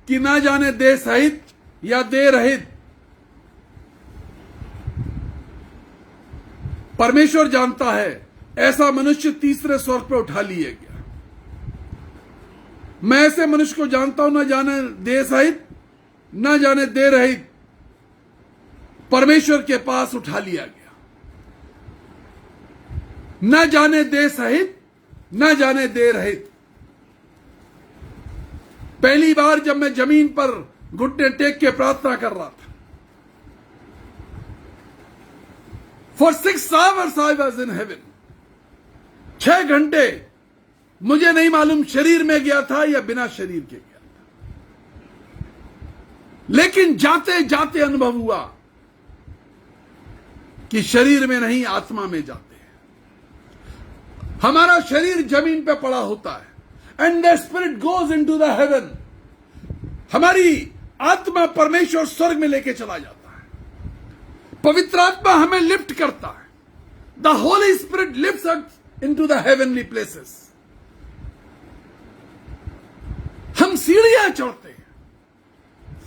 कि ना जाने देह सहित या देह रहित परमेश्वर जानता है, ऐसा मनुष्य तीसरे स्वर्ग पर उठा लिया गया। मैं ऐसे मनुष्य को जानता हूं, ना जाने देह सहित ना जाने देह रहित परमेश्वर के पास उठा लिया गया। न जाने देह सहित न जाने देह रहित। पहली बार जब मैं जमीन पर घुटने टेक के प्रार्थना कर रहा था, For 6 hours I was in heaven. 6 घंटे मुझे नहीं मालूम शरीर में गया था या बिना शरीर के गया था, लेकिन जाते जाते अनुभव हुआ कि शरीर में नहीं आत्मा में जाते हैं। हमारा शरीर जमीन पे पड़ा होता है, and the spirit goes into the haven. हमारी आत्मा परमेश्वर स्वर्ग में लेके चला जाता है। पवित्र आत्मा हमें लिफ्ट करता है। The Holi spirit lifts us into the heavenly places. हम सीढ़ियां चढ़ते हैं,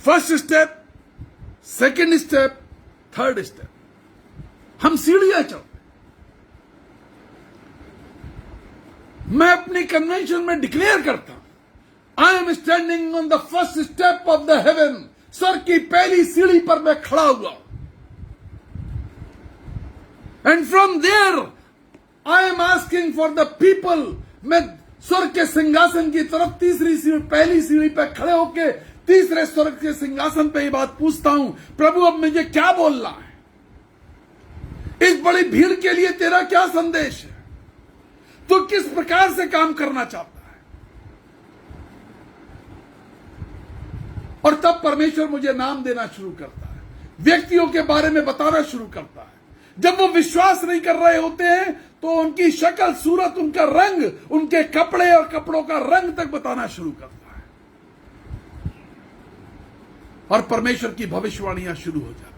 first step, second step, third step, हम सीढ़ियां चढ़ते हैं। मैं अपनी कन्वेंशन में डिक्लेयर करता हूं, I am standing on the first step of the heaven. स्वर्ग की पहली सीढ़ी पर मैं खड़ा हुआ हूं, and from there I am asking for the people. मैं स्वर्ग के सिंहासन की तरफ तीसरी सीढ़ी, पहली सीढ़ी पर खड़े होकर तीसरे स्वर्ग के सिंहासन पे ये बात पूछता हूं, प्रभु अब मुझे क्या बोलना है? इस बड़ी भीड़ के लिए तेरा क्या संदेश है? तू किस प्रकार से काम करना चाहता है? और तब परमेश्वर मुझे नाम देना शुरू करता है, व्यक्तियों के बारे में बताना शुरू करता है। जब वो विश्वास नहीं कर रहे होते हैं तो उनकी शक्ल, सूरत, उनका रंग, उनके कपड़े और कपड़ों का रंग तक बताना शुरू करता है, और परमेश्वर की भविष्यवाणियां शुरू हो जाती है।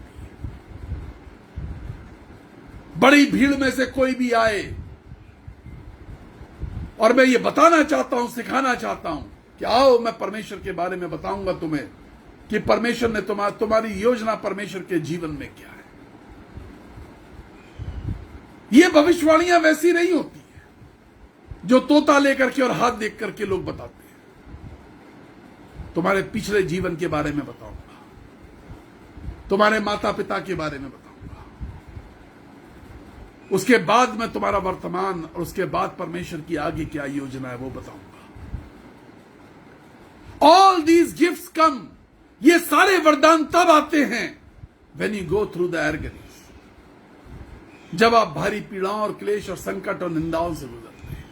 बड़ी भीड़ में से कोई भी आए और मैं ये बताना चाहता हूं, सिखाना चाहता हूं कि आओ मैं परमेश्वर के बारे में बताऊंगा तुम्हें कि परमेश्वर ने तुम्हारी योजना परमेश्वर के जीवन में क्या है। ये भविष्यवाणियां वैसी नहीं होती है जो तोता लेकर के और हाथ देख करके लोग बताते हैं। तुम्हारे पिछले जीवन के बारे में बताऊंगा, तुम्हारे माता पिता के बारे में बताऊंगा, उसके बाद मैं तुम्हारा वर्तमान और उसके बाद परमेश्वर की आगे क्या योजना है वो बताऊंगा। ऑल दीज गिफ्ट्स कम, ये सारे वरदान तब आते हैं when you go through the agony, जब आप भारी पीड़ाओं और क्लेश और संकट और निंदाओं से गुजरते हैं,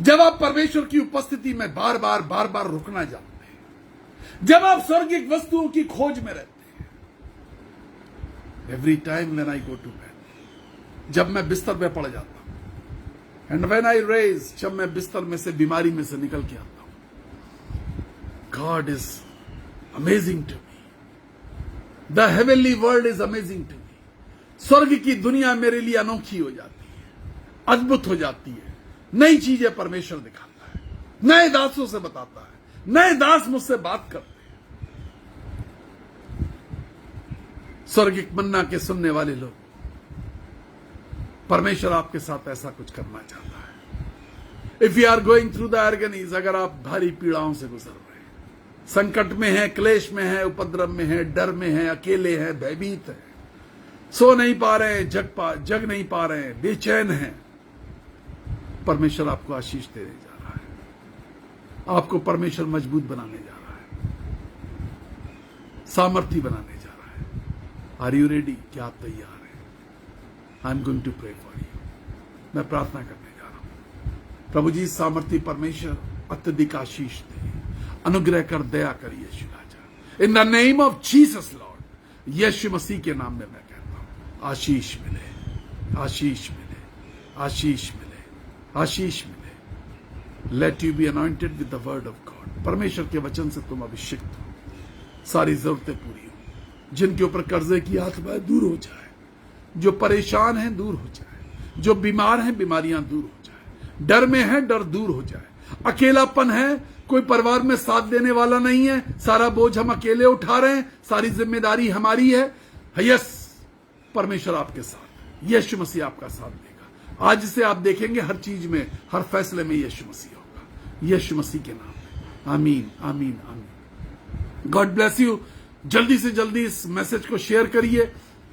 जब आप परमेश्वर की उपस्थिति में बार बार रुकना जानते हैं, जब आप स्वर्गिक वस्तुओं की खोज में रहते हैं। Every time when I go to bed, जब मैं बिस्तर पे पड़ जाता हूं, एंड व्हेन आई रेज, जब मैं बिस्तर में से, बीमारी में से निकल के आता हूं, God is amazing to me, the heavenly world is amazing to me. स्वर्ग की दुनिया मेरे लिए अनोखी हो जाती है, अद्भुत हो जाती है। नई चीजें परमेश्वर दिखाता है, नए दासों से बताता है, नए दास मुझसे बात करते हैं। स्वर्गिक मन्ना के सुनने वाले लोग, परमेश्वर आपके साथ ऐसा कुछ करना चाहता है। If you are going through the agonies, अगर आप भारी पीड़ाओं से गुजर रहे हैं, संकट में हैं, क्लेश में हैं, उपद्रव में हैं, डर में हैं, अकेले हैं, भयभीत हैं, सो नहीं पा रहे हैं, जग नहीं पा रहे हैं, बेचैन हैं, परमेश्वर आपको आशीष देने जा रहा है। आपको परमेश्वर मजबूत बनाने जा रहा है, सामर्थ्य बनाने जा रहा है। Are you ready? क्या आप तैयार हैं? I am going to pray for you. मैं प्रार्थना करने जा रहा हूं। प्रभु जी, सामर्थ्य परमेश्वर अत्यधिक आशीष दे, अनुग्रह कर, दया कर यीशु राजा, in the name of Jesus lord. Yeshu Masih के नाम में मैं आशीष मिले, आशीष मिले, आशीष मिले, आशीष मिले। Let you be anointed with the word of God. परमेश्वर के वचन से तुम अभिषिक्त हो, सारी जरूरतें पूरी हो, जिनके ऊपर कर्जे की आत्माएं दूर हो जाए, जो परेशान हैं दूर हो जाए, जो बीमार हैं बीमारियां दूर हो जाए, डर में है डर दूर हो जाए, अकेलापन है, कोई परिवार में साथ देने वाला नहीं है, सारा बोझ हम अकेले उठा रहे हैं, सारी जिम्मेदारी हमारी है। यस, परमेश्वर आपके साथ, यीशु मसीह आपका साथ देगा। आज से आप देखेंगे हर चीज में, हर फैसले में यीशु मसीह होगा, यीशु मसीह के नाम में। आमीन, आमीन, आमीन। God bless you. जल्दी से जल्दी इस मैसेज को शेयर करिए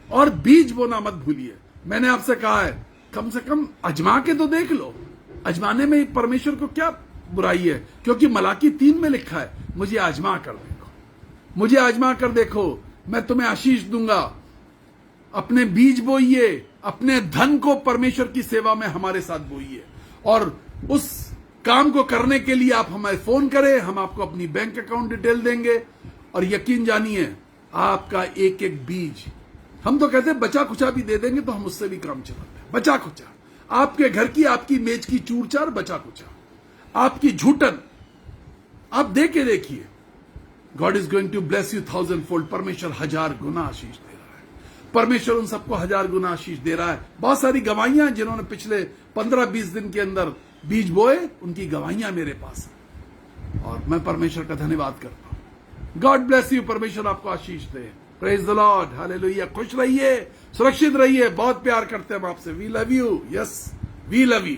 और बीज बोना मत भूलिए। मैंने आपसे कहा है, कम से कम आजमा के तो देख लो। आजमाने में परमेश्वर को क्या बुराई है, क्योंकि मलाकी 3 में लिखा है, मुझे आजमा कर देखो, मुझे आजमा कर देखो, मैं तुम्हें आशीष दूंगा। अपने बीज बोइए, अपने धन को परमेश्वर की सेवा में हमारे साथ बोइए, और उस काम को करने के लिए आप हमें फोन करें, हम आपको अपनी बैंक अकाउंट डिटेल देंगे। और यकीन जानिए, आपका एक एक बीज, हम तो कहते हैं बचा खुचा भी दे देंगे तो हम उससे भी काम चलाते हैं। बचा खुचा, आपके घर की, आपकी मेज की चूर चार बचा खुचा, आपकी झूठन आप दे के देखिए। God is going to bless you 1000-fold। परमेश्वर 1000 गुना आशीष दे रहा है। परमेश्वर उन सबको 1000 गुना आशीष दे रहा है। बहुत सारी गवाहियां हैं, जिन्होंने पिछले 15-20 दिन के अंदर बीज बोए, उनकी गवाहियां मेरे पास हैं, और मैं परमेश्वर का धन्यवाद करता हूं। God bless you. परमेश्वर आपको आशीष दे। Praise the lord, hallelujah. खुश रहिए, सुरक्षित रहिए। बहुत प्यार करते हैं हम आपसे। We love you. Yes, we love you.